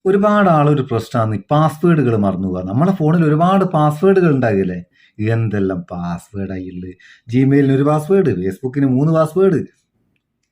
ഒരുപാട് ആളൊരു പ്രശ്നമാണ് ഈ പാസ്വേഡുകൾ മറന്നു പോവുക. നമ്മളെ ഫോണിൽ ഒരുപാട് പാസ്വേഡുകൾ ഉണ്ടാകില്ലേ? എന്തെല്ലാം പാസ്വേഡായുള്ളത്. ജിമെയിലിന് ഒരു പാസ്വേഡ്, ഫേസ്ബുക്കിന് 3 പാസ്വേഡ്.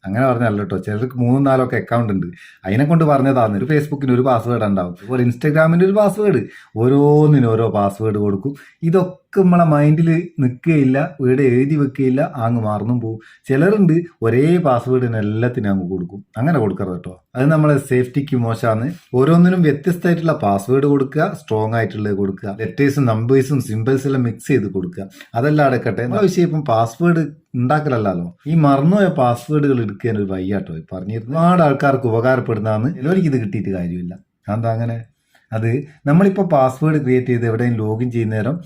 അങ്ങനെ പറഞ്ഞല്ലോ കേട്ടോ. ചിലർക്ക് 3 4 ഒക്കെ അക്കൗണ്ട് ഉണ്ട്. അതിനെ കൊണ്ട് പറഞ്ഞതാണ്. ഒരു ഫേസ്ബുക്കിന് ഒരു പാസ്വേഡ് ഉണ്ടാവും, അതുപോലെ ഇൻസ്റ്റാഗ്രാമിന് ഒരു പാസ്വേഡ്. ഓരോന്നിനും ഓരോ പാസ്വേഡ് കൊടുക്കും. ഇതൊക്കെ നമ്മളെ മൈൻഡിൽ നിൽക്കുകയില്ല, ഇവിടെ എഴുതി വെക്കുകയില്ല, അങ്ങ് മറന്നും പോകും. ചിലരുണ്ട് ഒരേ പാസ്വേഡിന് എല്ലാത്തിനും അങ്ങ് കൊടുക്കും. അങ്ങനെ കൊടുക്കരുത് കേട്ടോ. അത് നമ്മളെ സേഫ്റ്റിക്ക് മോശമാണ്. ഓരോന്നിനും വ്യത്യസ്തമായിട്ടുള്ള പാസ്വേഡ് കൊടുക്കുക, സ്ട്രോങ് ആയിട്ടുള്ളത് കൊടുക്കുക, ലെറ്റേഴ്സും നമ്പേഴ്സും സിമ്പിൾസ് എല്ലാം മിക്സ് ചെയ്ത് കൊടുക്കുക. അതെല്ലാം അടക്കട്ടെ. നമ്മളെ വിഷയം ഇപ്പം പാസ്വേഡ് ഉണ്ടാക്കലല്ലോ. ഈ മറന്നുപോയ പാസ്വേഡുകൾ എടുക്കാൻ ഒരു വയ്യാട്ടോ. പറഞ്ഞിരുന്നു ഒരുപാട് ആൾക്കാർക്ക് ഉപകാരപ്പെടുന്നതാണ്. ചിലവർക്ക് ഇത് കിട്ടിയിട്ട് കാര്യമില്ല. എന്താ അങ്ങനെ? അത് നമ്മളിപ്പോൾ പാസ്വേഡ് ക്രിയേറ്റ് ചെയ്ത് എവിടെയും ലോഗിൻ ചെയ്യുന്ന നേരം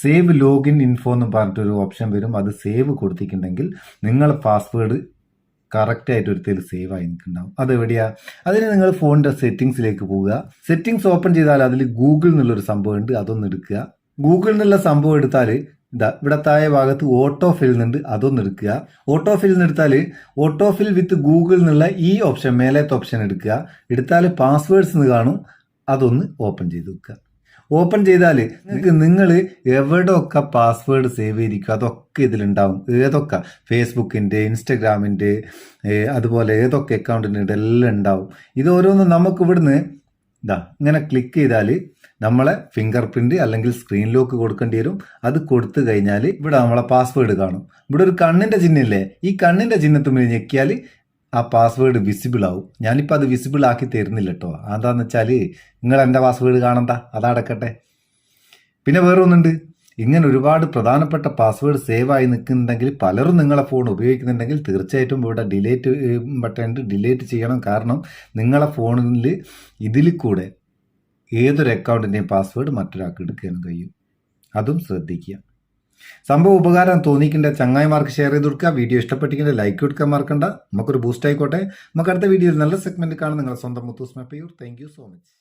സേവ് ലോഗിൻ ഇൻഫോ എന്ന് പറഞ്ഞിട്ടൊരു ഓപ്ഷൻ വരും. അത് സേവ് കൊടുത്തിട്ടുണ്ടെങ്കിൽ നിങ്ങളെ പാസ്വേഡ് കറക്റ്റായിട്ട് ഒരുത്തിൽ സേവ് ആയി നിൽക്കുന്നുണ്ടാവും. അതെവിടെയാ? അതിന് നിങ്ങൾ ഫോണിൻ്റെ സെറ്റിങ്സിലേക്ക് പോവുക. സെറ്റിങ്സ് ഓപ്പൺ ചെയ്താൽ അതിൽ ഗൂഗിൾ എന്നുള്ളൊരു സംഭവം ഉണ്ട്, അതൊന്ന് എടുക്കുക. ഗൂഗിൾ എന്നുള്ള സംഭവം എടുത്താൽ ഇവിടെ താഴെ ഭാഗത്ത് ഓട്ടോ ഫിൽ എന്നുണ്ട്, അതൊന്ന് എടുക്കുക. ഓട്ടോ ഫിൽ എന്ന് എടുത്താൽ ഓട്ടോ ഫിൽ വിത്ത് ഗൂഗിൾ എന്നുള്ള ഈ ഓപ്ഷൻ, മേലത്തെ ഓപ്ഷൻ എടുക്കുക. എടുത്താൽ പാസ്വേഡ്സ് എന്ന് കാണും, അതൊന്ന് ഓപ്പൺ ചെയ്ത് വെക്കുക. ഓപ്പൺ ചെയ്താൽ നിങ്ങൾ എവിടെയൊക്കെ പാസ്വേഡ് സേവ് ചെയ്തിരിക്കുക അതൊക്കെ ഇതിലുണ്ടാവും. ഏതൊക്കെ ഫേസ്ബുക്കിൻ്റെ, ഇൻസ്റ്റഗ്രാമിൻ്റെ, അതുപോലെ ഏതൊക്കെ അക്കൗണ്ടിൻ്റെ ഇതെല്ലാം ഉണ്ടാവും. ഇത് ഓരോന്നും നമുക്ക് ഇവിടുന്ന് ഇങ്ങനെ ക്ലിക്ക് ചെയ്താൽ നമ്മളെ ഫിംഗർ പ്രിന്റ് അല്ലെങ്കിൽ സ്ക്രീൻ ലോക്ക് കൊടുക്കേണ്ടി വരും. അത് കൊടുത്തു കഴിഞ്ഞാൽ ഇവിടെ നമ്മളെ പാസ്വേഡ് കാണും. ഇവിടെ ഒരു കണ്ണിൻ്റെ ചിഹ്നമില്ലേ? ഈ കണ്ണിൻ്റെ ചിഹ്നത്തുമ്മിൽ ഞെക്കിയാൽ ആ പാസ്വേഡ് വിസിബിൾ ആവും. ഞാനിപ്പോൾ അത് വിസിബിൾ ആക്കി തരുന്നില്ല കേട്ടോ. അതാന്ന് വെച്ചാൽ നിങ്ങൾ എൻ്റെ പാസ്വേഡ് കാണണ്ട, അതടക്കട്ടെ. പിന്നെ വേറെ ഒന്നുണ്ട്. ഇങ്ങനെ ഒരുപാട് പ്രധാനപ്പെട്ട പാസ്വേഡ് സേവ് ആയി നിൽക്കുന്നുണ്ടെങ്കിൽ, പലരും നിങ്ങളെ ഫോൺ ഉപയോഗിക്കുന്നുണ്ടെങ്കിൽ തീർച്ചയായിട്ടും ഇവിടെ ഡിലേറ്റ് ബട്ടൺ ഡിലേറ്റ് ചെയ്യണം. കാരണം നിങ്ങളെ ഫോണിൽ ഇതിൽ കൂടെ ഏതൊരു അക്കൗണ്ടിൻ്റെയും പാസ്വേഡ് മറ്റൊരാൾക്ക് എടുക്കാനും കഴിയും. അതും ശ്രദ്ധിക്കുക. സംഭവം ഉപകാരം തോന്നിക്കേണ്ട ചങ്ങായിമാർക്ക് ഷെയർ ചെയ്ത് കൊടുക്കുക. വീഡിയോ ഇഷ്ടപ്പെട്ടിരിക്കേണ്ട ലൈക്ക് കൊടുക്കാൻ മറക്കണ്ട. നമുക്കൊരു ബൂസ്റ്റ് ആയിക്കോട്ടെ. നമുക്ക് അടുത്ത വീഡിയോയിൽ നല്ല സെഗ്മെന്റ് കാണാം. നിങ്ങളുടെ സ്വന്തം Muthoos Meppayur. Thank you so much.